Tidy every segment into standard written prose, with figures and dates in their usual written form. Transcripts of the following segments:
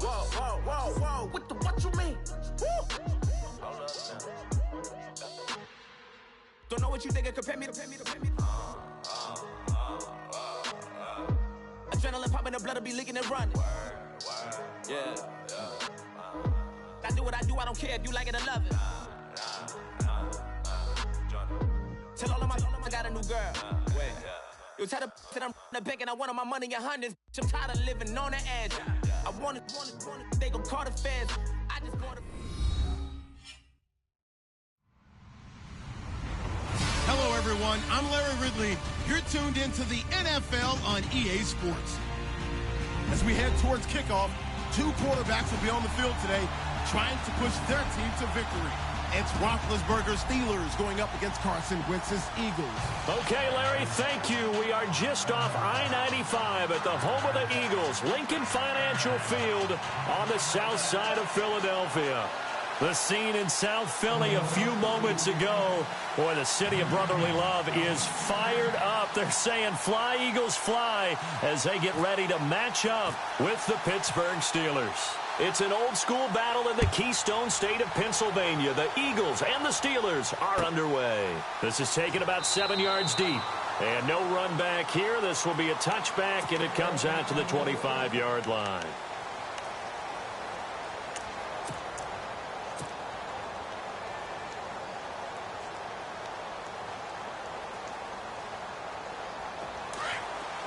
Whoa. What you mean? Woo. Don't know what you think it compare me to. Adrenaline popping, the blood will be leaking and running. Yeah. I do what I do, I don't care if you like it or love it. Tell all of my I got a new girl. Wait. You tell the that I'm the bank and I want all my money in hundreds. I'm tired of living on the edge. I want it, they gon' call the feds. I just bought a... Hello, everyone. I'm Larry Ridley. You're tuned into the NFL on EA Sports. As we head towards kickoff, two quarterbacks will be on the field today trying to push their team to victory. It's Roethlisberger's Steelers going up against Carson Wentz's Eagles. Okay, Larry, thank you. We are just off I-95 at the home of the Eagles, Lincoln Financial Field on the south side of Philadelphia. The scene in South Philly a few moments ago. Boy, the city of brotherly love is fired up. They're saying fly, Eagles, fly, as they get ready to match up with the Pittsburgh Steelers. It's an old-school battle in the Keystone State of Pennsylvania. The Eagles and the Steelers are underway. This is taken about 7 yards deep. And no run back here. This will be a touchback, and it comes out to the 25-yard line.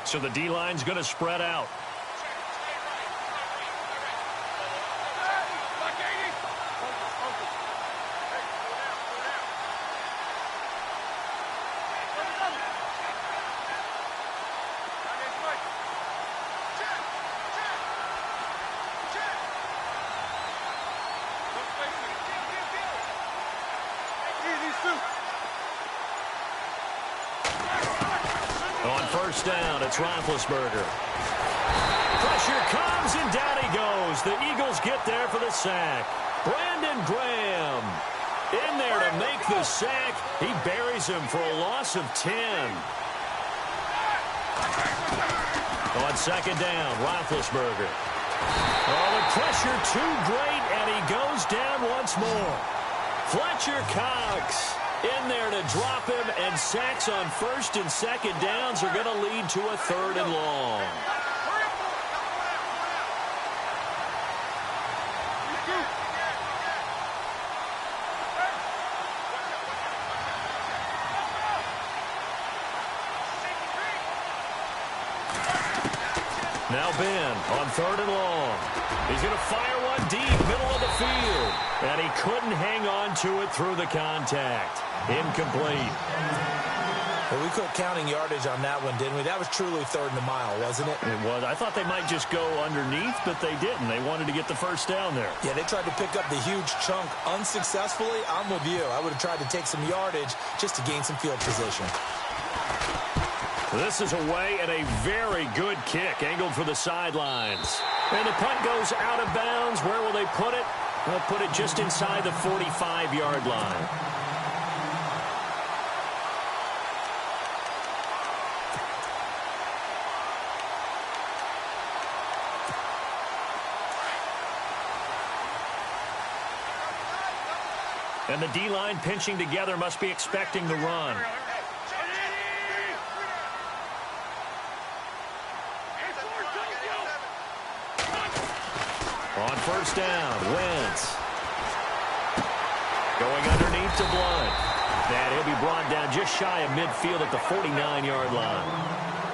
So the D-line's going to spread out. First down, it's Roethlisberger. Pressure comes, and down he goes. The Eagles get there for the sack. Brandon Graham in there to make the sack. He buries him for a loss of 10. On second down, Roethlisberger. Oh, the pressure too great, and he goes down once more. Fletcher Cox in there to drop him, and sacks on first and second downs are going to lead to a third and long. Now Ben on third and long. He's going to fire one deep, middle of the field. And he couldn't hang on to it through the contact. Incomplete. Well, we quit counting yardage on that one, didn't we? That was truly third and a mile, wasn't it? It was. I thought they might just go underneath, but they didn't. They wanted to get the first down there. Yeah, they tried to pick up the huge chunk unsuccessfully. I'm with you. I would have tried to take some yardage just to gain some field position. This is away and a very good kick, angled for the sidelines. And the punt goes out of bounds. Where will they put it? They'll put it just inside the 45-yard line. And the D-line pinching together must be expecting the run. On first down, Wentz. Going underneath to Blunt. And he'll be brought down just shy of midfield at the 49-yard line.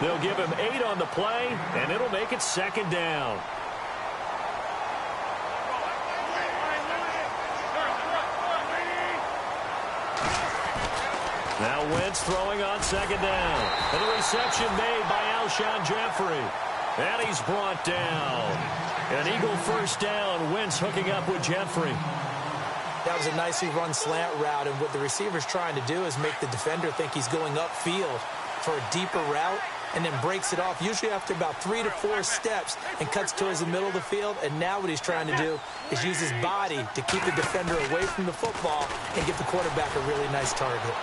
They'll give him 8 on the play, and it'll make it second down. Now Wentz throwing on second down. And the reception made by Alshon Jeffrey. And he's brought down. An Eagle first down. Wentz hooking up with Jeffrey. That was a nicely run slant route, and what the receiver's trying to do is make the defender think he's going upfield for a deeper route, and then breaks it off, usually after about 3 to 4 steps, and cuts towards the middle of the field. And now what he's trying to do is use his body to keep the defender away from the football and give the quarterback a really nice target.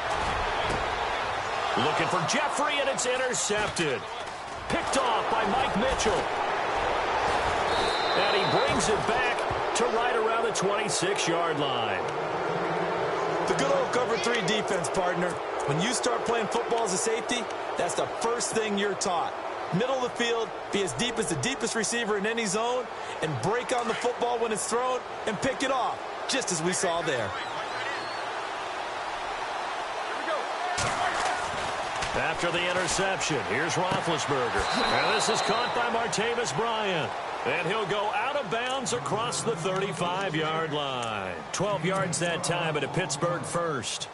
Looking for Jeffrey, and it's intercepted. Picked off by Mike Mitchell. And he brings moves it back to right around the 26-yard line. The good old cover 3 defense, partner. When you start playing football as a safety, that's the first thing you're taught. Middle of the field, be as deep as the deepest receiver in any zone, and break on the football when it's thrown and pick it off, just as we saw there. After the interception, here's Roethlisberger. And this is caught by Martavis Bryant. And he'll go out of bounds across the 35-yard line. 12 yards that time at a Pittsburgh first.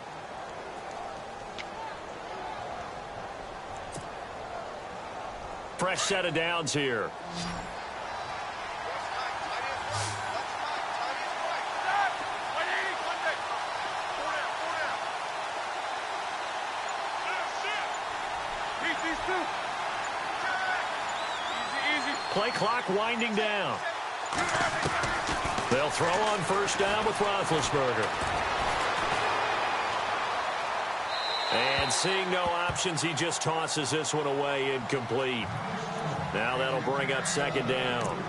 Fresh set of downs here. Play clock winding down. They'll throw on first down with Roethlisberger. And seeing no options, he just tosses this one away incomplete. Now that'll bring up second down.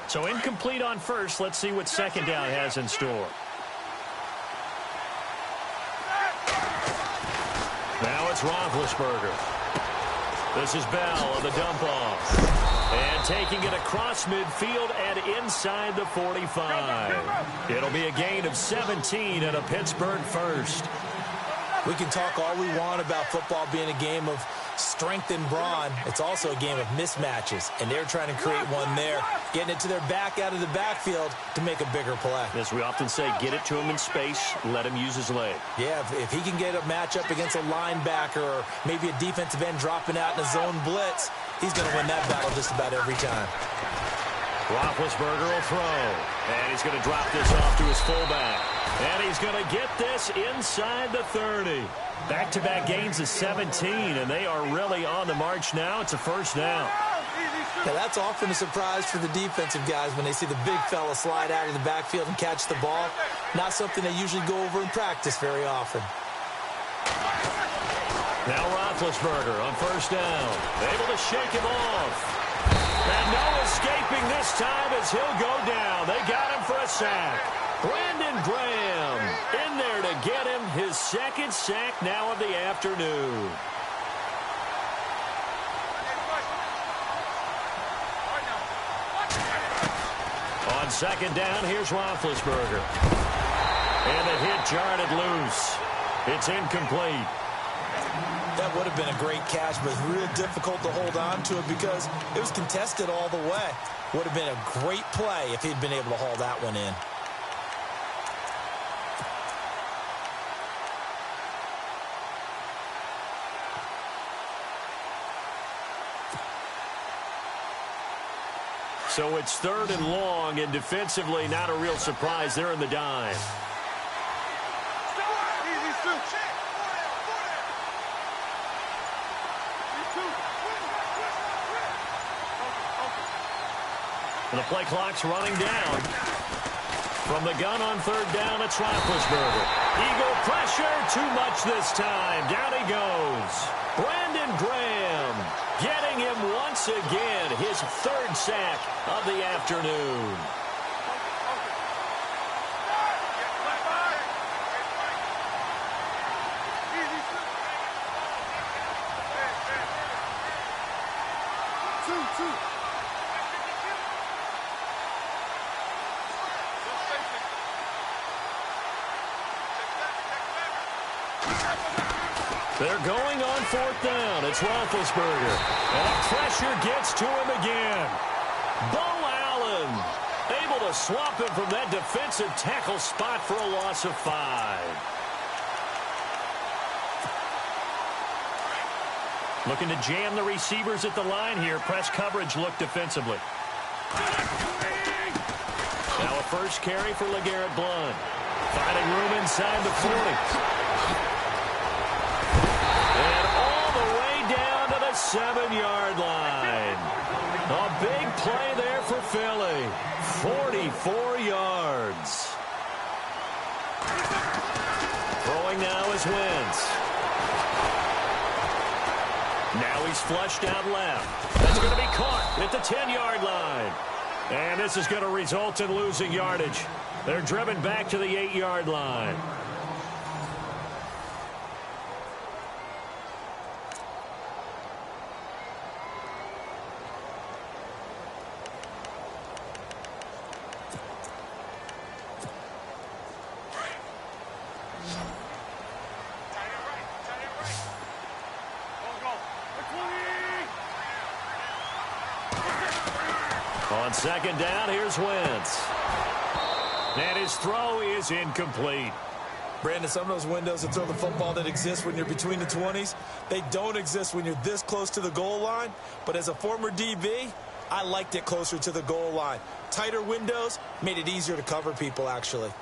So incomplete on first. Let's see what second down has in store. Now it's Roethlisberger. This is Bell on the dump off. And taking it across midfield and inside the 45. It'll be a gain of 17 and a Pittsburgh first. We can talk all we want about football being a game of strength and brawn. It's also a game of mismatches, and they're trying to create one there, getting it to their back out of the backfield to make a bigger play. As we often say, get it to him in space, let him use his leg. Yeah, if he can get a matchup against a linebacker or maybe a defensive end dropping out in a zone blitz, he's going to win that battle just about every time. Roethlisberger will throw, and he's going to drop this off to his fullback. And he's going to get this inside the 30. Back-to-back gains of 17, and they are really on the march now. It's a first down. Yeah, that's often a surprise for the defensive guys when they see the big fella slide out of the backfield and catch the ball. Not something they usually go over in practice very often. Now Roethlisberger on first down. Able to shake him off. And no escaping this time as he'll go down. They got him for a sack. Brandon Graham in there to get him his second sack now of the afternoon. On second down, here's Roethlisberger. And the hit jarred it loose. It's incomplete. That would have been a great catch, but it's real difficult to hold on to it because it was contested all the way. Would have been a great play if he'd been able to haul that one in. So it's third and long, and defensively not a real surprise. They're in the dime. And the play clock's running down. From the gun on third down, it's Roethlisberger. Eagle pressure, too much this time. Down he goes. Brandon Graham getting him once again, his third sack of the afternoon. They're going on fourth down. It's Roethlisberger. And pressure gets to him again. Bo Allen able to swamp him from that defensive tackle spot for a loss of 5. Looking to jam the receivers at the line here. Press coverage look defensively. Now a first carry for LeGarrette Blount. Finding room inside the 40. And all the way down to the 7-yard line. A big play there for Philly. 44 yards. Throwing now is Wentz. Now he's flushed out left. That's going to be caught at the 10-yard line. And this is going to result in losing yardage. They're driven back to the 8-yard line. On second down, here's Wentz. And his throw is incomplete. Brandon, some of those windows to throw the football that exist when you're between the 20s, they don't exist when you're this close to the goal line. But as a former DB, I liked it closer to the goal line. Tighter windows made it easier to cover people, actually.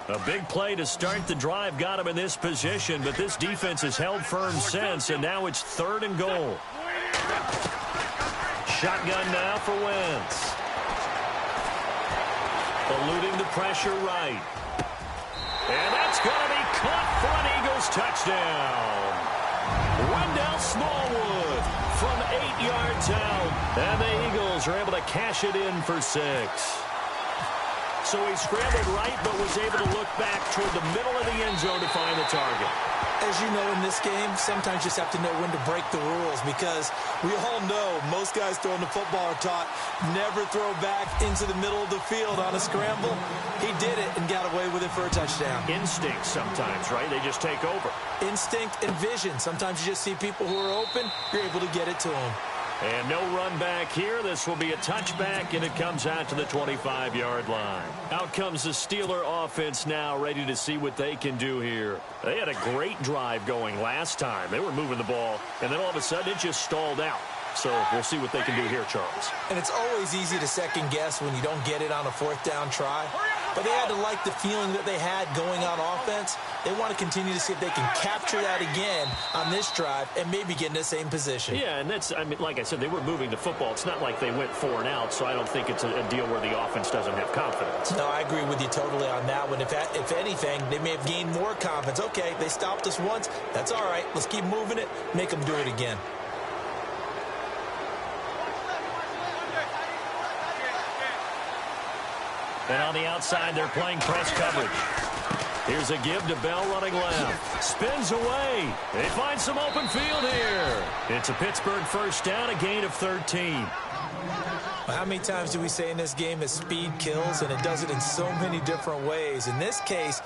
A big play to start the drive got him in this position, but this defense has held firm since, and now it's 3rd and goal. Shotgun now for Wentz. Eluding the pressure right. And that's going to be caught for an Eagles touchdown. Wendell Smallwood from 8 yards out. And the Eagles are able to cash it in for 6. So he scrambled right, but was able to look back toward the middle of the end zone to find the target. As you know, in this game, sometimes you just have to know when to break the rules, because we all know most guys throwing the football are taught never throw back into the middle of the field on a scramble. He did it and got away with it for a touchdown. Instinct sometimes, right? They just take over. Instinct and vision. Sometimes you just see people who are open, you're able to get it to them. And no run back here. This will be a touchback, and it comes out to the 25-yard line. Out comes the Steeler offense now, ready to see what they can do here. They had a great drive going last time. They were moving the ball, and then all of a sudden it just stalled out. So we'll see what they can do here, Charles. And it's always easy to second guess when you don't get it on a 4th down try. But they had to like the feeling that they had going on offense. They want to continue to see if they can capture that again on this drive and maybe get in the same position. Yeah, and that's, I mean, like I said, they were moving the football. It's not like they went 4 and out, so I don't think it's a deal where the offense doesn't have confidence. No, I agree with you totally on that one. If anything, they may have gained more confidence. Okay, they stopped us once. That's all right. Let's keep moving it. Make them do it again. And on the outside, they're playing press coverage. Here's a give to Bell running left. Spins away. They find some open field here. It's a Pittsburgh first down, a gain of 13. How many times do we say in this game that speed kills, and it does it in so many different ways? In this case,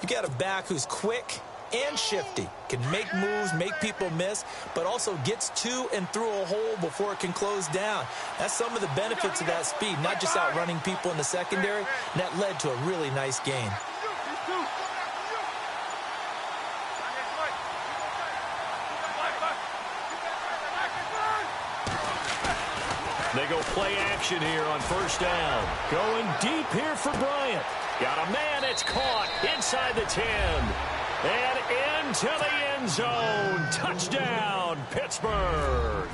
you got a back who's quick and shifty, can make moves, make people miss, but also gets to and through a hole before it can close down. That's some of the benefits of that speed, not just outrunning people in the secondary, and that led to a really nice gain. They go play action here on first down. Going deep here for Bryant. Got a man, it's caught inside the 10. And into the end zone. Touchdown, Pittsburgh.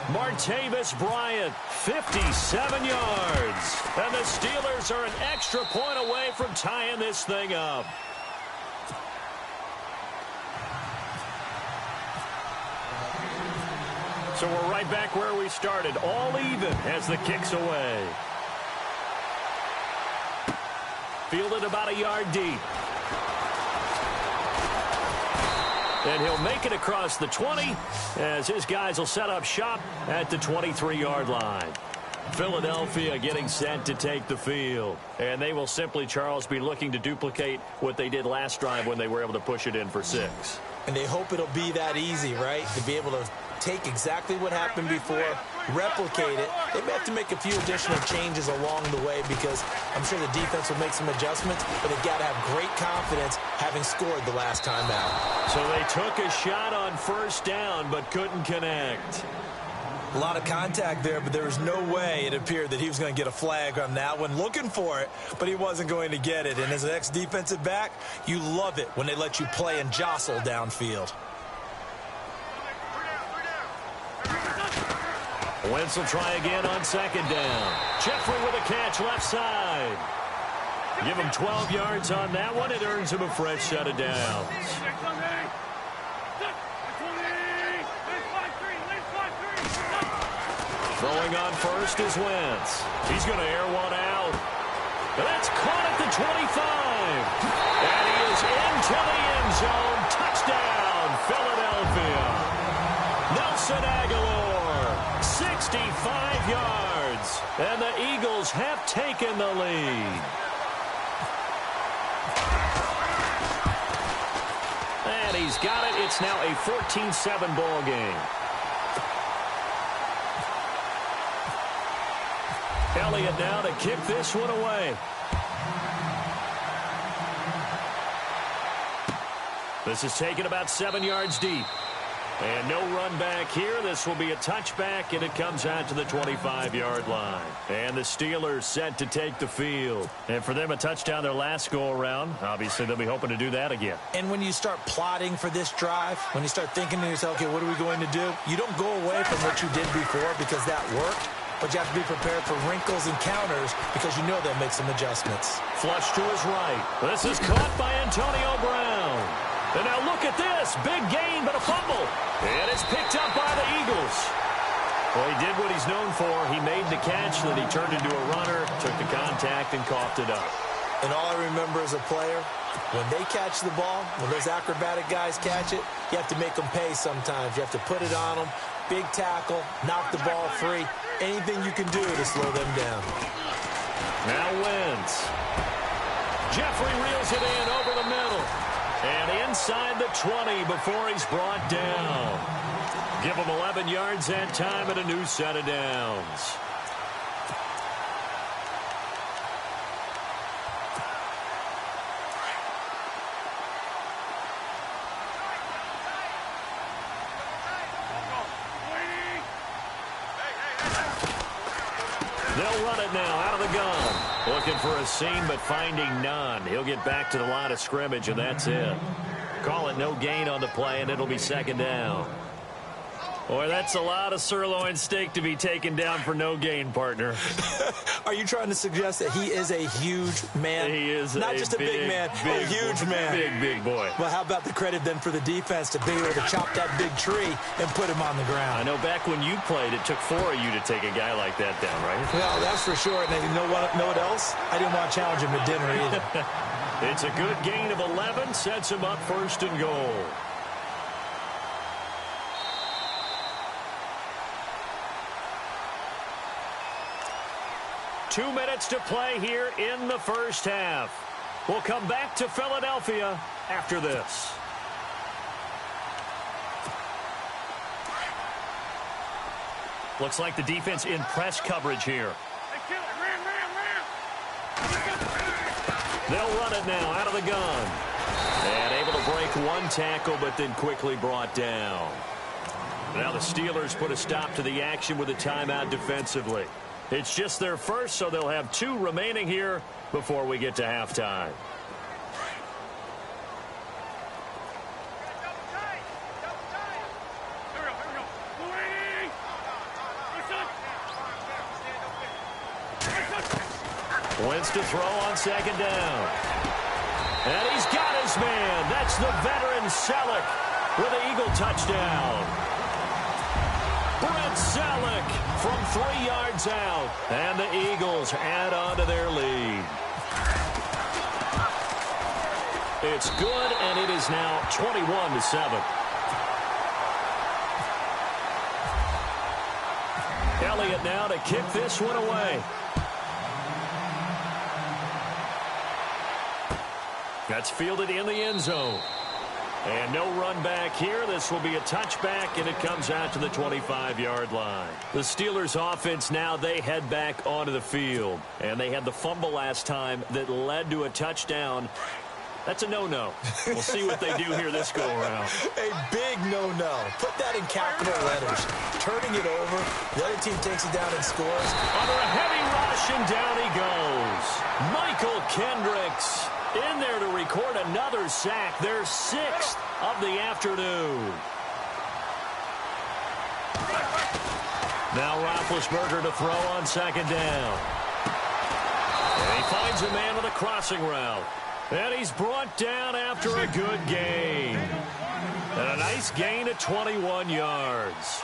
Martavis Bryant, 57 yards. And the Steelers are an extra point away from tying this thing up. So we're right back where we started, all even as the kick's away. Fielded about a yard deep. And he'll make it across the 20 as his guys will set up shop at the 23-yard line. Philadelphia getting set to take the field. And they will simply, Charles, be looking to duplicate what they did last drive when they were able to push it in for 6. And they hope it'll be that easy, right? To be able to take exactly what happened before, replicate it. They may have to make a few additional changes along the way because I'm sure the defense will make some adjustments, but they've got to have great confidence having scored the last time out. So they took a shot on first down but couldn't connect. A lot of contact there, but there was no way it appeared that he was going to get a flag on that one. Looking for it, but he wasn't going to get it. And as an ex-defensive back, you love it when they let you play and jostle downfield. Wentz will try again on second down. Jeffrey with a catch left side. Give him 12 yards on that one. It earns him a fresh set of downs. Throwing on first is Wentz. He's going to air one out. That's caught at the 25. And he is into the end zone. Touchdown, Philadelphia. Nelson Aguilar, 65 yards. And the Eagles have taken the lead. And he's got it. It's now a 14-7 ball game. Elliott now to kick this one away. This is taken about 7 yards deep. And no run back here. This will be a touchback, and it comes out to the 25-yard line. And the Steelers set to take the field. And for them, a touchdown their last go-around. Obviously, they'll be hoping to do that again. And when you start plotting for this drive, when you start thinking to yourself, okay, what are we going to do? You don't go away from what you did before because that worked. But you have to be prepared for wrinkles and counters because you know they'll make some adjustments. Flush to his right. This is caught by Antonio Brown. And now look at this. Big gain, but a fumble. And it's picked up by the Eagles. Well, he did what he's known for. He made the catch, then he turned into a runner, took the contact, and coughed it up. And all I remember as a player, when they catch the ball, when those acrobatic guys catch it, you have to make them pay sometimes. You have to put it on them. Big tackle, knock the ball free. Anything you can do to slow them down. Now Wentz. Jeffrey reels it in over the middle. And inside the 20 before he's brought down. Give him 11 yards that time and a new set of downs. They'll run it now out of the gun. Looking for a seam, but finding none. He'll get back to the line of scrimmage, and that's it. Call it no gain on the play, and it'll be second down. Boy, that's a lot of sirloin steak to be taken down for no gain, partner. Are you trying to suggest that he is a huge man? He is not just a big man, a huge man. Big boy. Well, how about the credit then for the defense to be able to chop that big tree and put him on the ground? I know back when you played, it took 4 of you to take a guy like that down, right? Well, that's for sure. And you know what else? I didn't want to challenge him at dinner either. It's a good gain of 11, sets him up first and goal. Two minutes to play here in the first half. We'll come back to Philadelphia after this. Looks like the defense in press coverage here. They'll run it now out of the gun. And able to break one tackle, but then quickly brought down. Now the Steelers put a stop to the action with a timeout defensively. It's just their first, so they'll have 2 remaining here before we get to halftime. Wentz to throw on second down. And he's got his man. That's the veteran Selleck with an Eagle touchdown. Brent Selleck from 3 yards out. And the Eagles add on to their lead. It's good, and it is now 21-7. Elliott now to kick this one away. That's fielded in the end zone. And no run back here. This will be a touchback, and it comes out to the 25-yard line. The Steelers offense now, they head back onto the field. And they had the fumble last time that led to a touchdown. That's a no-no. We'll see what they do here this go-around. A big no-no. Put that in capital letters. Turning it over. The other team takes it down and scores. Under a heavy rush, and down he goes. Michael Kendricks in there to record another sack. Their 6th of the afternoon. Now Roethlisberger to throw on second down. And he finds a man on the crossing route. And he's brought down after a good gain. And a nice gain of 21 yards.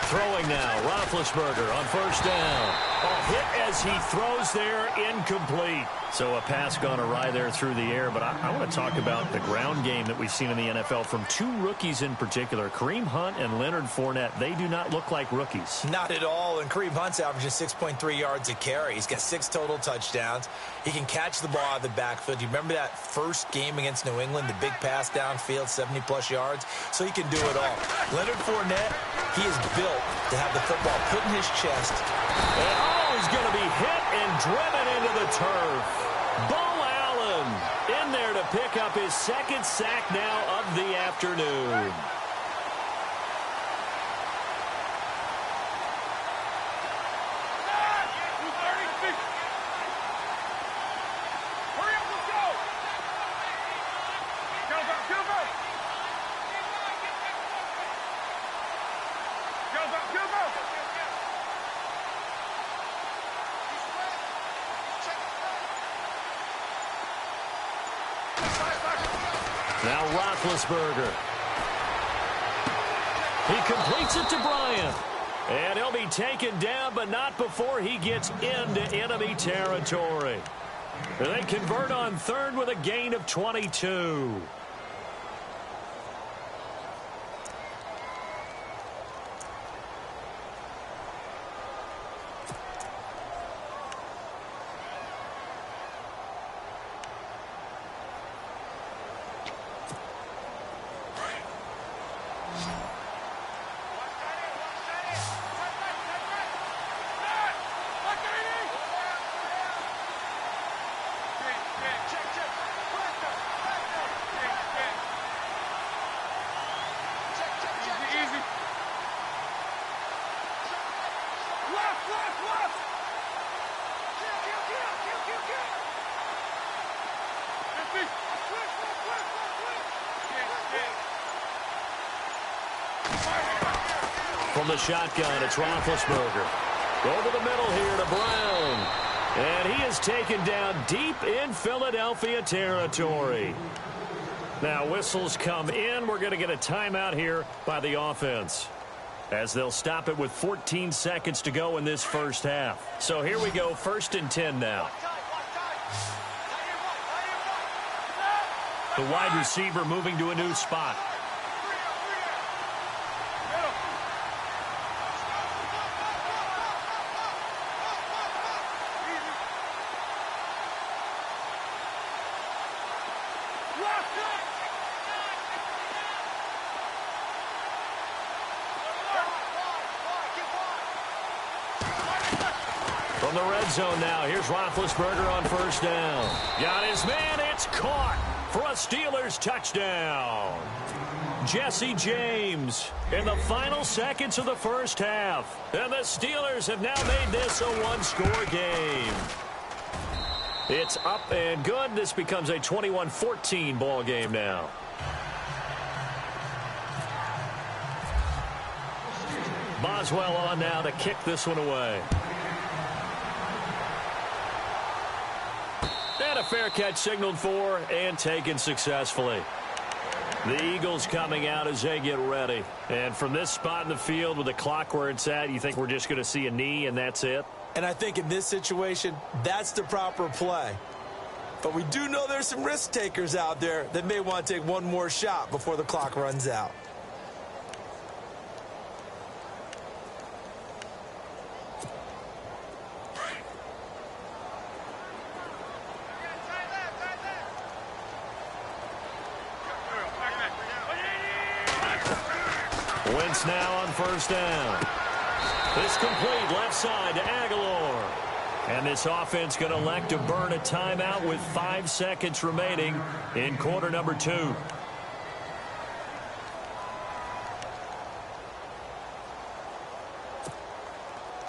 Throwing now, Roethlisberger on first down. Hit as he throws there, incomplete. So a pass gone awry there through the air, but I want to talk about the ground game that we've seen in the NFL from two rookies in particular, Kareem Hunt and Leonard Fournette. They do not look like rookies. Not at all, and Kareem Hunt's averaging 6.3 yards a carry. He's got 6 total touchdowns. He can catch the ball out of the backfield. Do you remember that first game against New England, the big pass downfield, 70-plus yards? So he can do it all. Leonard Fournette, he is built to have the football put in his chest. And he's going to be hit and driven into the turf. Bo Allen in there to pick up his second sack now of the afternoon. Now Roethlisberger. He completes it to Bryant. And he'll be taken down, but not before he gets into enemy territory. And they convert on third with a gain of 22. From the shotgun, it's Roethlisberger. Over the middle here to Brown. And he is taken down deep in Philadelphia territory. Now whistles come in. We're going to get a timeout here by the offense, as they'll stop it with 14 seconds to go in this first half. So here we go, 1st and 10 now. The wide receiver moving to a new spot. From the red zone now, here's Roethlisberger on first down. Got his man, it's caught for a Steelers touchdown. Jesse James in the final seconds of the first half. And the Steelers have now made this a one-score game. It's up and good. This becomes a 21-14 ball game now. Boswell on now to kick this one away. And a fair catch signaled for and taken successfully. The Eagles coming out as they get ready. And from this spot in the field with the clock where it's at, you think we're just going to see a knee and that's it? And I think in this situation, that's the proper play. But we do know there's some risk takers out there that may want to take one more shot before the clock runs out. Wentz now on first down. It's complete left side to Aguilar. And this offense going to elect to burn a timeout with 5 seconds remaining in quarter number 2.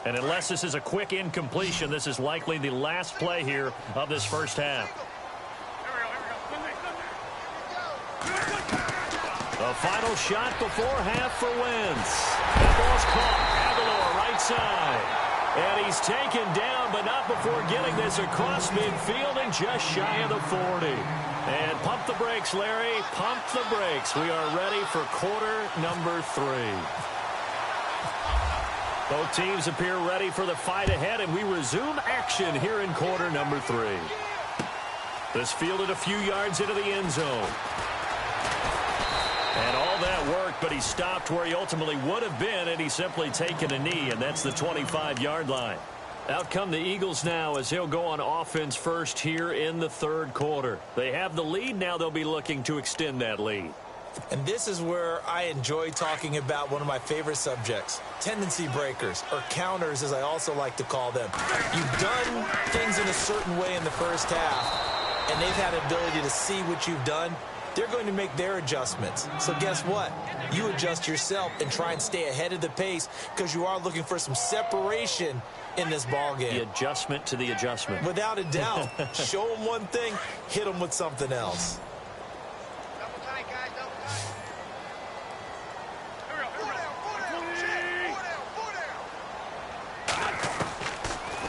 And unless this is a quick incompletion, this is likely the last play here of this first half. The final shot before half for Wentz. That ball's caught. Aguilar right side. And he's taken down, but not before getting this across midfield and just shy of the 40. And pump the brakes, Larry. Pump the brakes. We are ready for quarter number 3. Both teams appear ready for the fight ahead, and we resume action here in quarter number 3. This fielded a few yards into the end zone. And all that worked, but he stopped where he ultimately would have been, and he's simply taken a knee, and that's the 25-yard line. Out come the Eagles now as he'll go on offense first here in the third quarter. They have the lead. Now they'll be looking to extend that lead. And this is where I enjoy talking about one of my favorite subjects, tendency breakers, or counters as I also like to call them. You've done things in a certain way in the first half, and they've had an ability to see what you've done. They're going to make their adjustments. So guess what? You adjust yourself and try and stay ahead of the pace because you are looking for some separation in this ball game. The adjustment to the adjustment. Without a doubt. Show them one thing, hit them with something else.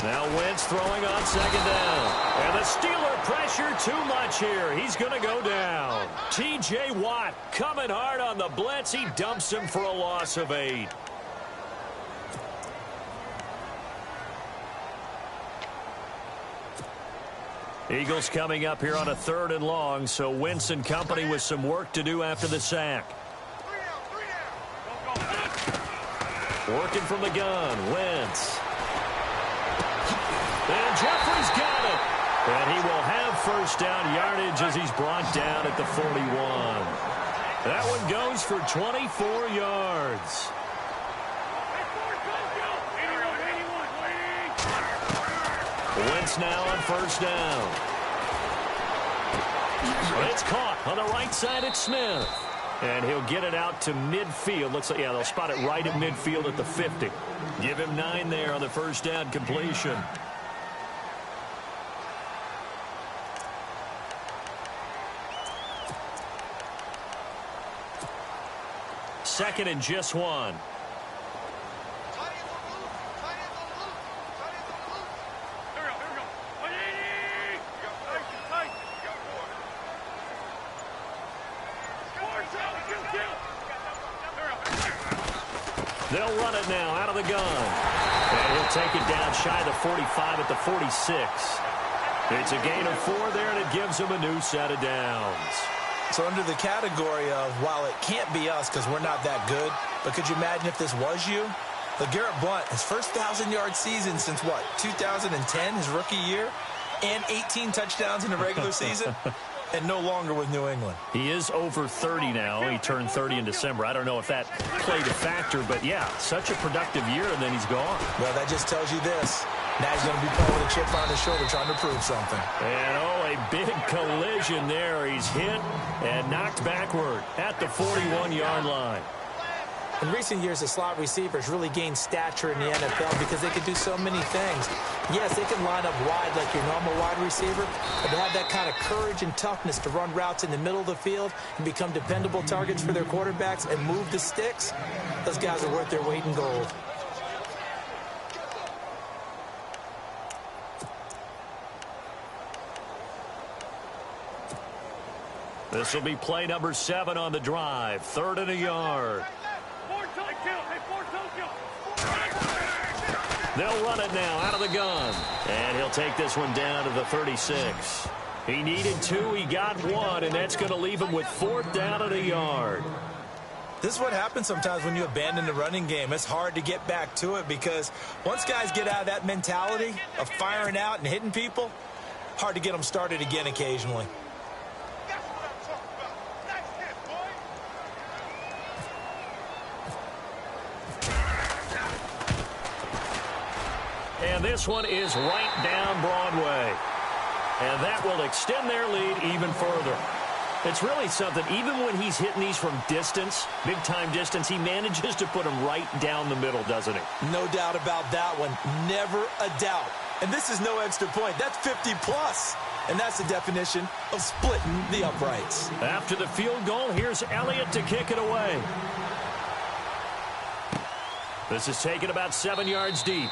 Now Wentz throwing on second down. And the Steeler pressure too much here. He's going to go down. T.J. Watt coming hard on the blitz. He dumps him for a loss of 8. Eagles coming up here on a 3rd and long, so Wentz and company with some work to do after the sack. Working from the gun, Wentz. And Jeffrey's got it. And he will have first down yardage as he's brought down at the 41. That one goes for 24 yards. Wentz now on first down. It's caught on the right side at Smith. And he'll get it out to midfield. Looks like, yeah, they'll spot it right at midfield at the 50. Give him 9 there on the first down completion. Second and just 1. They'll run it now out of the gun. And he'll take it down shy of the 45 at the 46. It's a gain of 4 there, and it gives him a new set of downs. So under the category of, while it can't be us because we're not that good, but could you imagine if this was you? LeGarrette Blount, his first 1,000-yard season since, what, 2010, his rookie year, and 18 touchdowns in the regular season, and no longer with New England. He is over 30 now. He turned 30 in December. I don't know if that played a factor, but, yeah, such a productive year, and then he's gone. Well, that just tells you this. Now he's going to be playing with a chip on his shoulder trying to prove something. And, oh, a big collision there. He's hit and knocked backward at the 41-yard line. In recent years, the slot receivers really gained stature in the NFL because they could do so many things. Yes, they can line up wide like your normal wide receiver, but to have that kind of courage and toughness to run routes in the middle of the field and become dependable targets for their quarterbacks and move the sticks, those guys are worth their weight in gold. This will be play number 7 on the drive. 3rd and a yard. They'll run it now out of the gun. And he'll take this one down to the 36. He needed 2. He got 1, and that's going to leave him with 4th down and a yard. This is what happens sometimes when you abandon the running game. It's hard to get back to it because once guys get out of that mentality of firing out and hitting people, hard to get them started again occasionally. And this one is right down Broadway. And that will extend their lead even further. It's really something. Even when he's hitting these from distance, big-time distance, he manages to put them right down the middle, doesn't he? No doubt about that one. Never a doubt. And this is no extra point. That's 50-plus. And that's the definition of splitting the uprights. After the field goal, here's Elliott to kick it away. This is taken about 7 yards deep.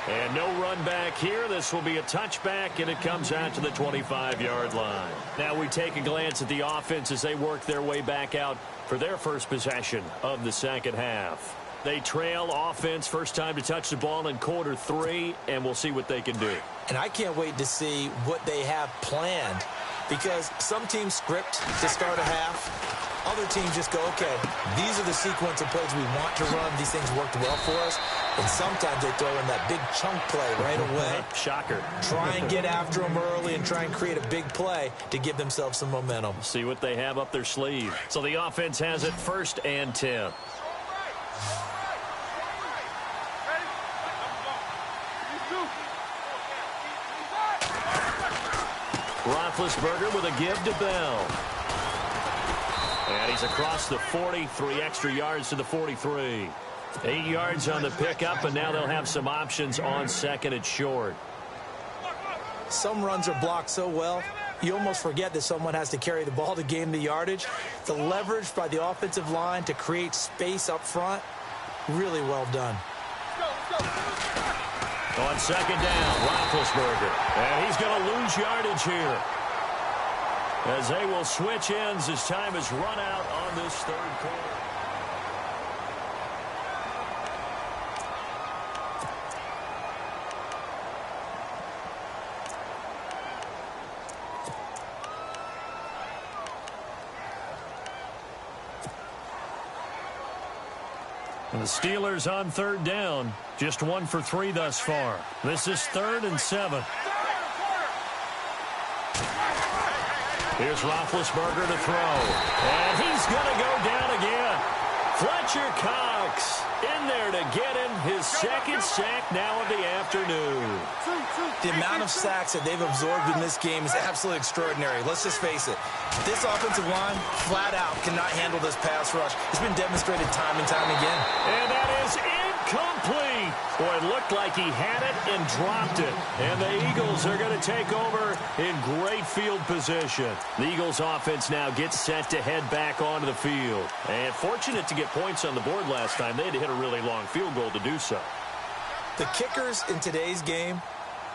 And no run back here. This will be a touchback, and it comes out to the 25-yard line. Now we take a glance at the offense as they work their way back out for their first possession of the second half. They trail offense, first time to touch the ball in quarter 3, and we'll see what they can do. And I can't wait to see what they have planned, because some teams script to start a half. Other teams just go, okay, these are the sequence of plays we want to run. These things worked well for us. And sometimes they throw in that big chunk play right away. Shocker. Try and get after them early and try and create a big play to give themselves some momentum. See what they have up their sleeve. So the offense has it 1st and 10. Roethlisberger with a give to Bell. And he's across the 40, 3 extra yards to the 43. 8 yards on the pickup, and now they'll have some options on 2nd and short. Some runs are blocked so well, you almost forget that someone has to carry the ball to gain the yardage. The leverage by the offensive line to create space up front, really well done. On 2nd down, Roethlisberger. And he's going to lose yardage here, as they will switch ends as time has run out on this 3rd quarter. And the Steelers on 3rd down, just 1 for 3 thus far. This is 3rd and 7. Here's Roethlisberger to throw. And he's going to go down again. Fletcher Cox in there to get him his 2nd sack now of the afternoon. The amount of sacks that they've absorbed in this game is absolutely extraordinary. Let's just face it. This offensive line, flat out, cannot handle this pass rush. It's been demonstrated time and time again. And that is incomplete. Boy, it looked like he had it and dropped it. And the Eagles are going to take over in great field position. The Eagles offense now gets set to head back onto the field. And fortunate to get points on the board last time. They had to hit a really long field goal to do so. The kickers in today's game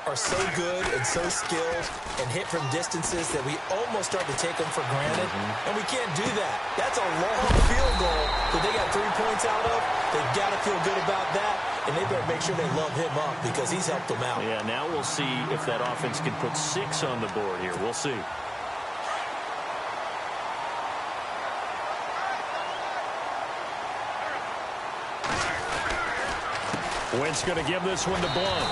are so good and so skilled and hit from distances that we almost start to take them for granted. And we can't do that. That's a long field goal that they got 3 points out of. They've got to feel good about that, and they better make sure they love him up because he's helped them out. Yeah, now we'll see if that offense can put 6 on the board here. We'll see. Wentz going to give this one to Blunt.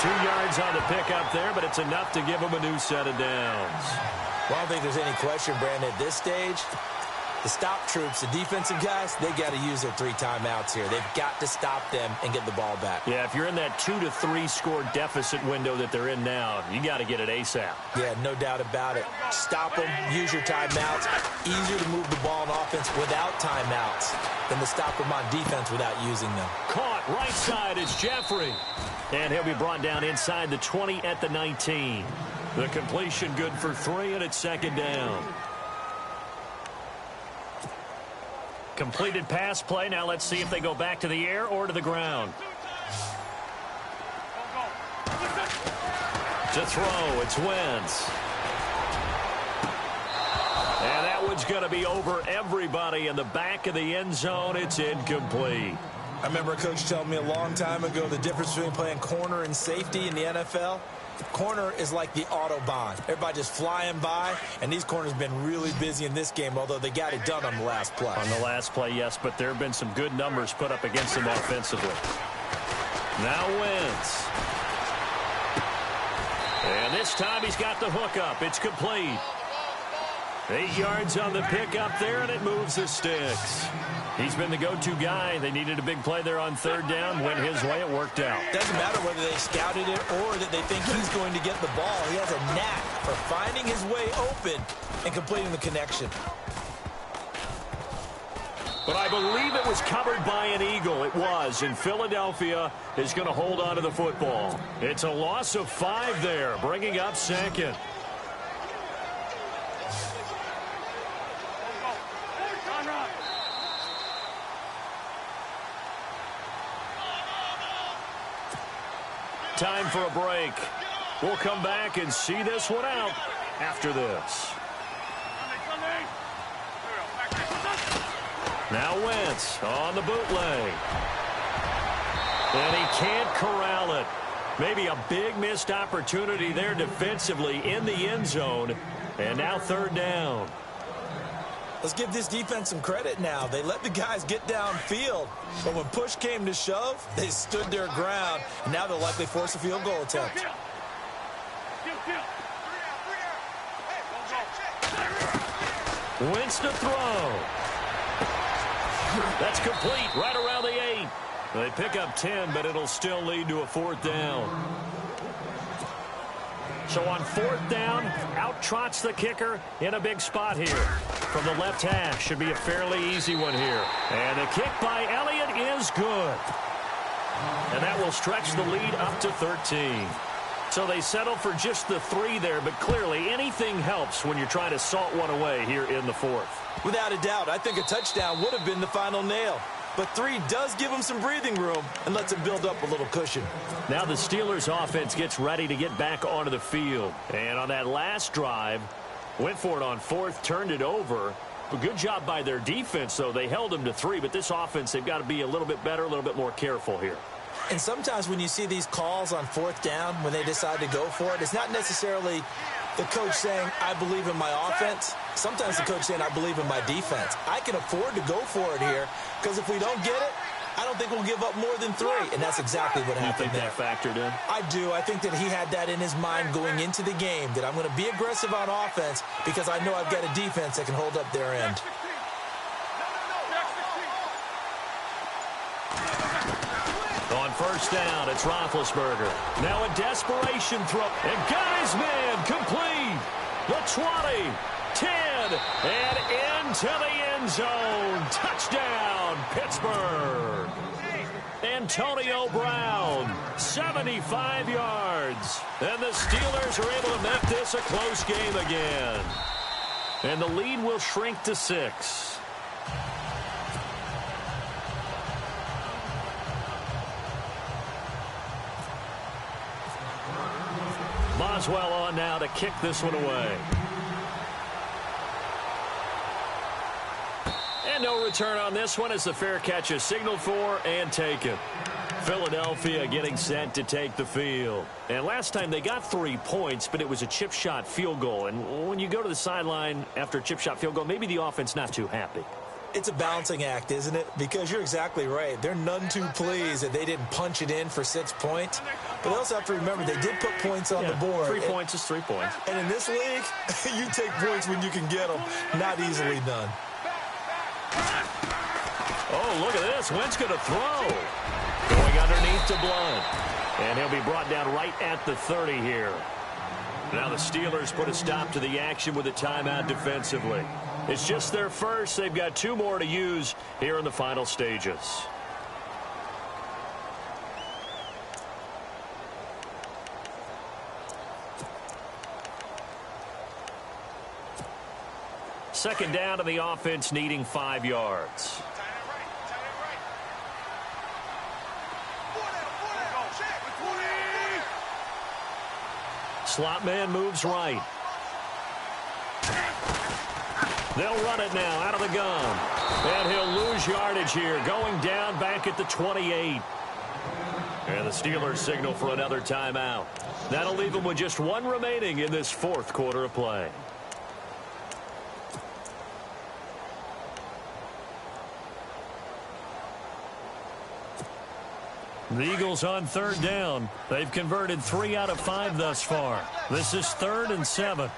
2 yards on the pickup there, but it's enough to give him a new set of downs. Well, I don't think there's any question, Brandon, at this stage. The stop troops, the defensive guys, they got to use their 3 timeouts here. They've got to stop them and get the ball back. Yeah, if you're in that 2 to 3 score deficit window that they're in now, you got to get it ASAP. Yeah, no doubt about it. Stop them, use your timeouts. Easier to move the ball on offense without timeouts than to stop them on defense without using them. Caught right side, it's Jeffrey. And he'll be brought down inside the 20 at the 19. The completion good for 3, and it's 2nd down. Completed pass play. Now let's see if they go back to the air or to the ground. To throw, it's Wentz. And that one's going to be over everybody in the back of the end zone. It's incomplete. I remember a coach telling me a long time ago the difference between playing corner and safety in the NFL. Corner is like the Autobahn. Everybody just flying by, and these corners have been really busy in this game, although they got it done on the last play. On the last play, yes, but there have been some good numbers put up against them offensively. Now Wentz. And this time he's got the hook up. It's complete. 8 yards on the pickup there, and it moves the sticks. He's been the go-to guy. They needed a big play there on third down. Went his way. It worked out. Doesn't matter whether they scouted it or that they think he's going to get the ball. He has a knack for finding his way open and completing the connection. But I believe it was covered by an Eagle. It was, and Philadelphia is going to hold on to the football. It's a loss of 5 there, bringing up second. Time for a break. We'll come back and see this one out after this. Now Wentz on the bootleg. And he can't corral it. Maybe a big missed opportunity there defensively in the end zone. And now third down. Let's give this defense some credit now. They let the guys get downfield. But when push came to shove, they stood their ground. And now they'll likely force a field goal attempt. Wentz to throw. That's complete right around the 8. They pick up 10, but it'll still lead to a fourth down. So on fourth down, out trots the kicker in a big spot here. From the left hash, should be a fairly easy one here. And the kick by Elliott is good. And that will stretch the lead up to 13. So they settle for just the 3 there, but clearly anything helps when you're trying to salt one away here in the fourth. Without a doubt, I think a touchdown would have been the final nail. But 3 does give them some breathing room and lets them build up a little cushion. Now the Steelers offense gets ready to get back onto the field. And on that last drive, went for it on 4th, turned it over. A good job by their defense, though. They held them to 3, but this offense, they've got to be a little bit better, a little bit more careful here. And sometimes when you see these calls on 4th down, when they decide to go for it, it's not necessarily the coach saying, I believe in my offense. Sometimes the coach saying, I believe in my defense. I can afford to go for it here because if we don't get it, I don't think we'll give up more than 3. And that's exactly what happened there. You think that factored in? I do. I think that he had that in his mind going into the game, that I'm going to be aggressive on offense because I know I've got a defense that can hold up their end. On first down, it's Roethlisberger. Now a desperation throw. And got his man complete. The 20, 10, and into the end zone. Touchdown, Pittsburgh. Antonio Brown, 75 yards. And the Steelers are able to make this a close game again. And the lead will shrink to 6. Boswell on now to kick this one away. And no return on this one as the fair catch is signaled for and taken. Philadelphia getting set to take the field. And last time they got 3 points, but it was a chip shot field goal. And when you go to the sideline after a chip shot field goal, maybe the offense not too happy. It's a balancing act, isn't it? Because you're exactly right. They're none too pleased that they didn't punch it in for 6 points. But they also have to remember they did put points on the board. 3 points is 3 points. And in this league, you take points when you can get them. Not easily done. Oh, look at this. Wentz going to throw. Going underneath to Blunt. And he'll be brought down right at the 30 here. Now the Steelers put a stop to the action with a timeout defensively. It's just their first. They've got 2 more to use here in the final stages. Second down to the offense needing 5 yards. Slot man moves right. They'll run it now out of the gun. And he'll lose yardage here, going down back at the 28. And the Steelers signal for another timeout. That'll leave them with just 1 remaining in this 4th quarter of play. The Eagles on third down. They've converted 3 out of 5 thus far. This is 3rd and 7.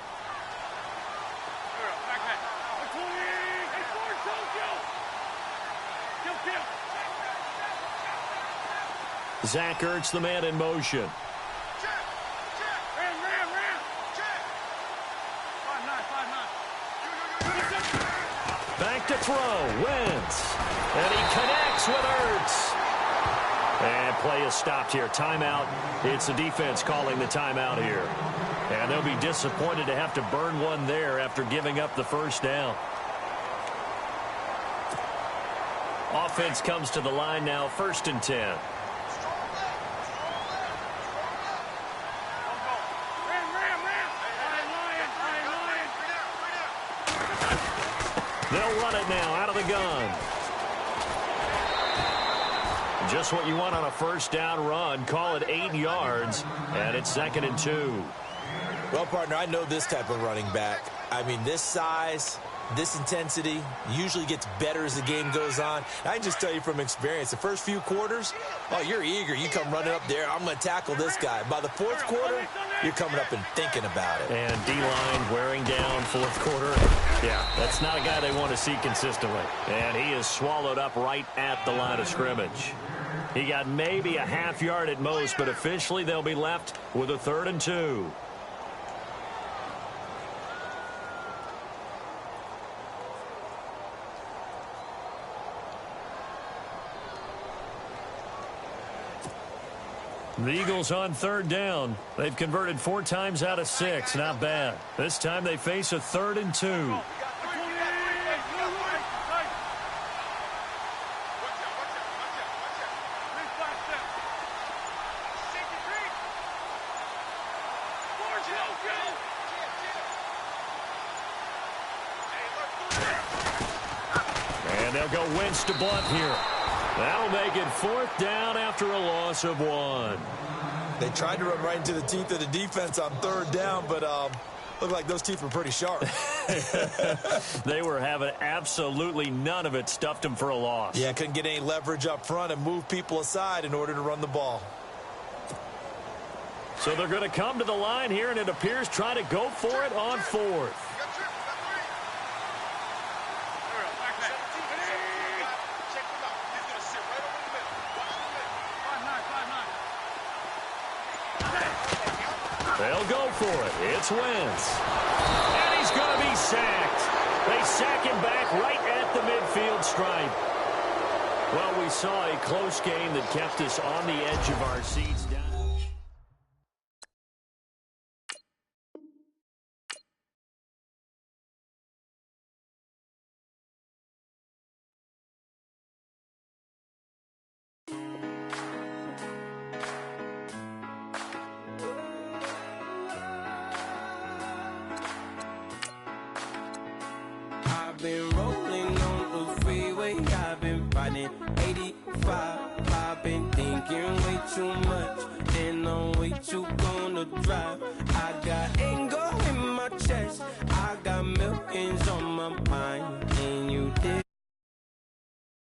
Zach Ertz, the man in motion. Back to throw, Wentz. And he connects with Ertz. And play is stopped here. Timeout. It's the defense calling the timeout here. And they'll be disappointed to have to burn one there after giving up the first down. Offense comes to the line now, 1st and 10. They'll run it now out of the gun. Just what you want on a first down run. Call it 8 yards, and it's 2nd and 2. Well, partner, I know this type of running back. I mean, this size, this intensity usually gets better as the game goes on. I can just tell you from experience, the first few quarters, oh, you're eager. You come running up there, I'm going to tackle this guy. By the 4th quarter, you're coming up and thinking about it. And D-line wearing down 4th quarter. Yeah, that's not a guy they want to see consistently. And he is swallowed up right at the line of scrimmage. He got maybe a half yard at most, but officially they'll be left with a 3rd and 2. The Eagles on 3rd down. They've converted 4 times out of 6. Not bad. This time they face a 3rd and 2. And they'll go Wentz to Blunt here. That'll make it 4th down after a loss of 1. They tried to run right into the teeth of the defense on 3rd down, but looked like those teeth were pretty sharp. They were having absolutely none of it. Stuffed them for a loss. Yeah, couldn't get any leverage up front and move people aside in order to run the ball. So they're going to come to the line here, and it appears trying to go for it on 4th. They'll go for it. It's Wentz. And he's going to be sacked. They sack him back right at the midfield stripe. Well, we saw a close game that kept us on the edge of our seats. Been rolling on the freeway, I've been riding 85. I've been thinking way too much, and I'm way too gonna drive. I got anger in my chest, I got millions on my mind, and you did